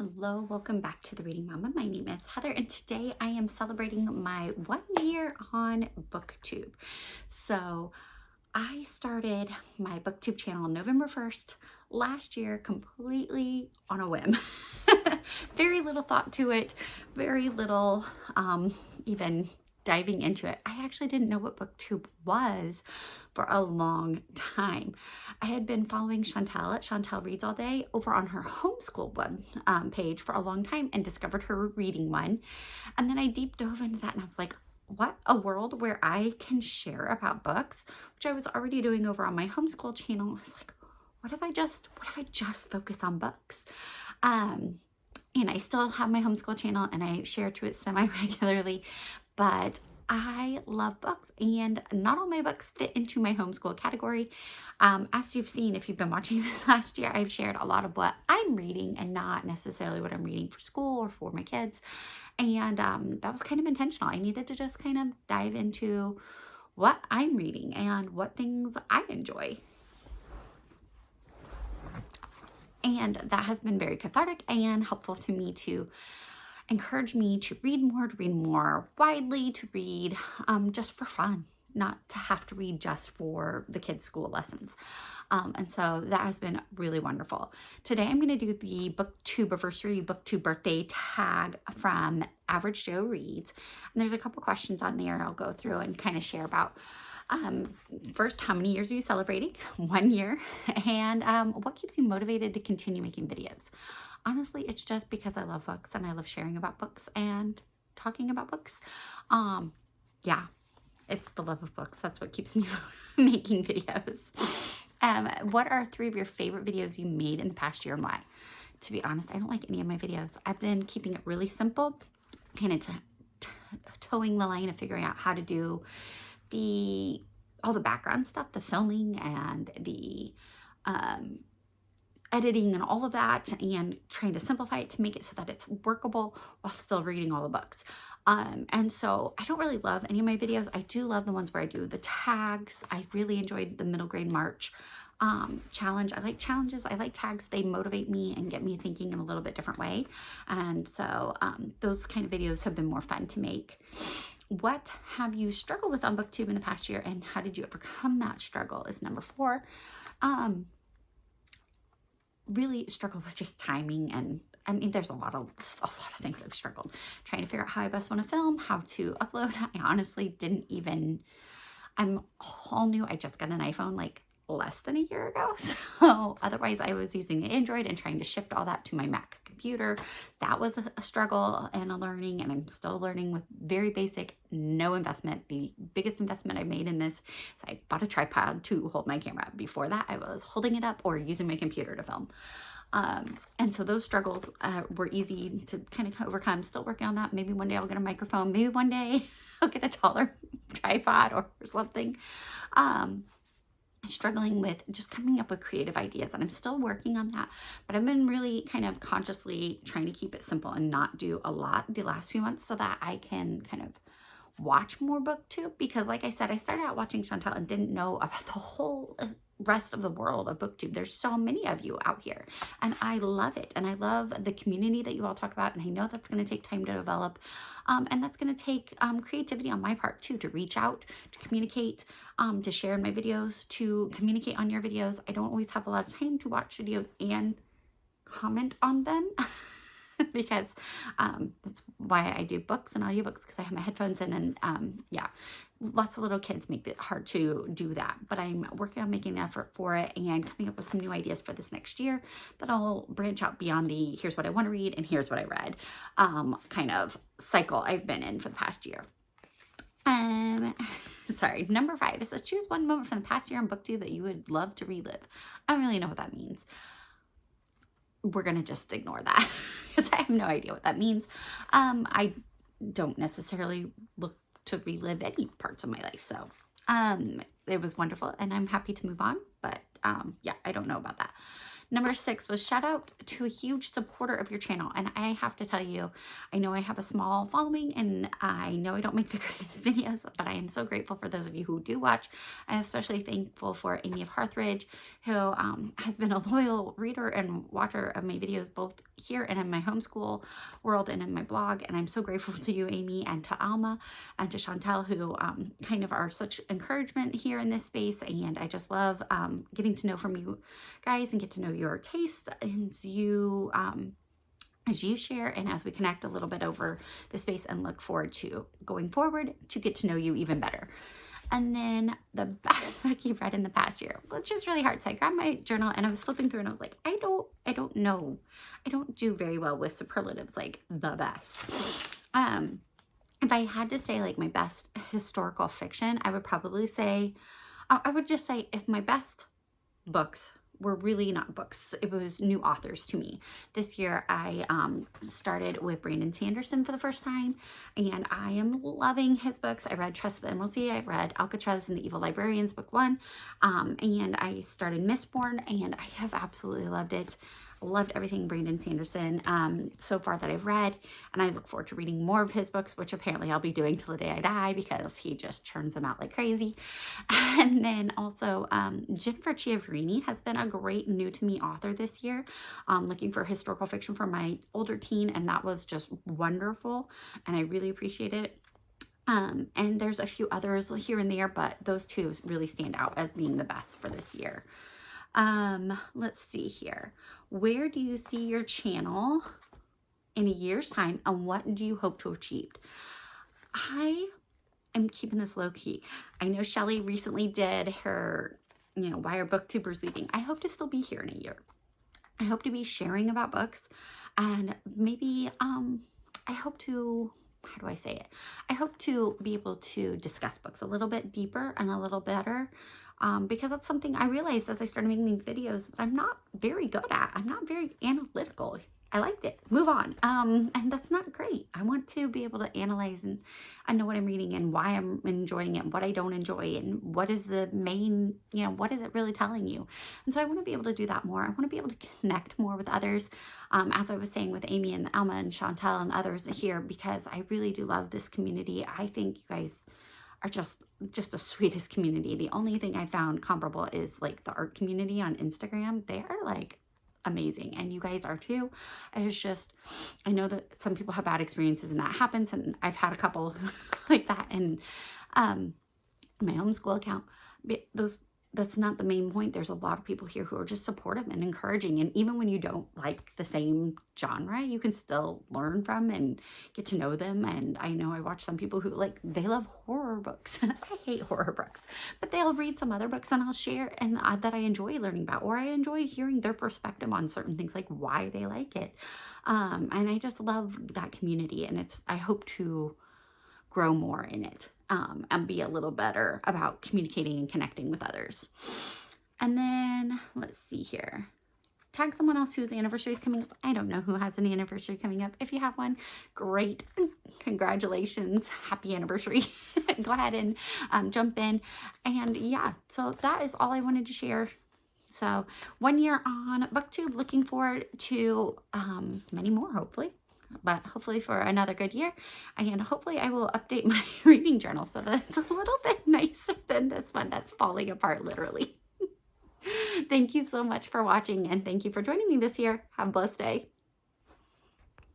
Hello, welcome back to the Reading Mama. My name is Heather, and today I am celebrating my 1 year on Booktube. So I started my Booktube channel November 1st last year completely on a whim. Very little thought to it, very little even diving into it. I actually didn't know what Booktube was for a long time. I had been following Chantel at Chantel Reads All Day over on her homeschool web page for a long time and discovered her reading one. And then I deep dove into that and I was like, what a world where I can share about books, which I was already doing over on my homeschool channel. I was like, what if I just focus on books? And I still have my homeschool channel and I share to it semi-regularly, but I love books and not all my books fit into my homeschool category. As you've seen, if you've been watching this last year, I've shared a lot of what I'm reading and not necessarily what I'm reading for school or for my kids. And that was kind of intentional. I needed to just kind of dive into what I'm reading and what things I enjoy. And that has been very cathartic and helpful to me to encourage me to read more widely, to read just for fun, not to have to read just for the kids' school lessons. And so that has been really wonderful. Today I'm going to do the Booktube Birthday tag from Average Joe Reads. And there's a couple questions on there I'll go through and kind of share about. First, how many years are you celebrating? 1 year. And what keeps you motivated to continue making videos? Honestly, it's just because I love books and I love sharing about books and talking about books. Yeah, it's the love of books. That's what keeps me making videos. What are 3 of your favorite videos you made in the past year and why? To be honest, I don't like any of my videos. I've been keeping it really simple, kind of towing the line of figuring out how to do all the background stuff, the filming and the editing and all of that, and trying to simplify it to make it so that it's workable while still reading all the books. And so I don't really love any of my videos. I do love the ones where I do the tags. I really enjoyed the middle grade March challenge. I like challenges. I like tags. They motivate me and get me thinking in a little bit different way. And so those kind of videos have been more fun to make. What have you struggled with on Booktube in the past year, and how did you overcome that struggle is number 4. Really struggled with just timing, and I mean there's a lot of things I've struggled trying to figure out how I best want to film, how to upload. I honestly I'm all new. I just got an iPhone like less than a year ago, so otherwise I was using an Android and trying to shift all that to my Mac computer. That was a struggle and a learning, and I'm still learning with very basic, no investment. The biggest investment I made in this is I bought a tripod to hold my camera. Before that, I was holding it up or using my computer to film. And so those struggles were easy to kind of overcome. Still working on that. Maybe one day I'll get a microphone. Maybe one day I'll get a taller tripod or something. Struggling with just coming up with creative ideas, and I'm still working on that, but I've been really kind of consciously trying to keep it simple and not do a lot the last few months so that I can kind of watch more Booktube, because like I said, I started out watching Chantel and didn't know about the whole rest of the world of Booktube. There's so many of you out here, and I love it, and I love the community that you all talk about, and I know that's going to take time to develop, and that's going to take creativity on my part too, to reach out, to communicate, to share in my videos, to communicate on your videos. I don't always have a lot of time to watch videos and comment on them because that's why I do books and audiobooks, because I have my headphones in, and yeah, lots of little kids make it hard to do that, but I'm working on making an effort for it and coming up with some new ideas for this next year that I'll branch out beyond the here's what I want to read and here's what I read kind of cycle I've been in for the past year. Sorry, number 5, it says choose one moment from the past year on Booktube that you would love to relive. I don't really know what that means. We're gonna just ignore that because I have no idea what that means. I don't necessarily look to relive any parts of my life, so it was wonderful and I'm happy to move on, but yeah, I don't know about that. Number 6 was shout out to a huge supporter of your channel. And I have to tell you, I know I have a small following and I know I don't make the greatest videos, but I am so grateful for those of you who do watch. I'm especially thankful for Amy of Hearthridge, who has been a loyal reader and watcher of my videos, both here and in my homeschool world and in my blog. And I'm so grateful to you, Amy, and to Alma and to Chantel, who kind of are such encouragement here in this space. And I just love getting to know from you guys and get to know your tastes and you as you share and as we connect a little bit over the space, and look forward to going forward to get to know you even better. And then the best book you've read in the past year, which is really hard. So I grabbed my journal and I was flipping through and I was like, I don't know. I don't do very well with superlatives like the best. If I had to say like my best historical fiction, I would probably say, I would just say if my best books were really not books, it was new authors to me. This year I started with Brandon Sanderson for the first time, and I am loving his books. I read Trust the Emerald Sea, I read Alcatraz and the Evil Librarians, book 1, and I started Mistborn, and I have absolutely loved it. Loved everything Brandon Sanderson so far that I've read, and I look forward to reading more of his books, which apparently I'll be doing till the day I die because he just churns them out like crazy. And then also Jennifer Chiaverini has been a great new to me author this year, looking for historical fiction for my older teen, and that was just wonderful and I really appreciate it. And there's a few others here and there, but those two really stand out as being the best for this year. Let's see here. Where do you see your channel in a year's time, and what do you hope to achieve? I am keeping this low key. I know Shelly recently did her, why are booktubers leaving? I hope to still be here in a year. I hope to be sharing about books, and maybe, I hope to, how do I say it? I hope to be able to discuss books a little bit deeper and a little better. Because that's something I realized as I started making these videos that I'm not very good at. I'm not very analytical. I liked it. Move on. And that's not great. I want to be able to analyze and I know what I'm reading and why I'm enjoying it, what I don't enjoy, and what is the main, what is it really telling you? And so I want to be able to do that more. I want to be able to connect more with others, as I was saying with Amy and Alma and Chantel and others here, because I really do love this community. I think you guys are just the sweetest community. The only thing I found comparable is like the art community on Instagram. They are like amazing, and you guys are too. It's just, I know that some people have bad experiences and that happens, and I've had a couple like that in my homeschool account. But that's not the main point. There's a lot of people here who are just supportive and encouraging, and even when you don't like the same genre, you can still learn from and get to know them. And I know I watch some people who they love horror books, and I hate horror books, but they'll read some other books and I'll share and that I enjoy learning about, or I enjoy hearing their perspective on certain things, like why they like it. And I just love that community, and I hope to grow more in it. And be a little better about communicating and connecting with others. And then let's see here. Tag someone else whose anniversary is coming up. I don't know who has an anniversary coming up. If you have one, great. Congratulations. Happy anniversary. Go ahead and jump in. And yeah, so that is all I wanted to share. So 1 year on Booktube, looking forward to many more, hopefully. But hopefully for another good year, and hopefully I will update my reading journal so that it's a little bit nicer than this one that's falling apart literally. Thank you so much for watching, and thank you for joining me this year. Have a blessed day.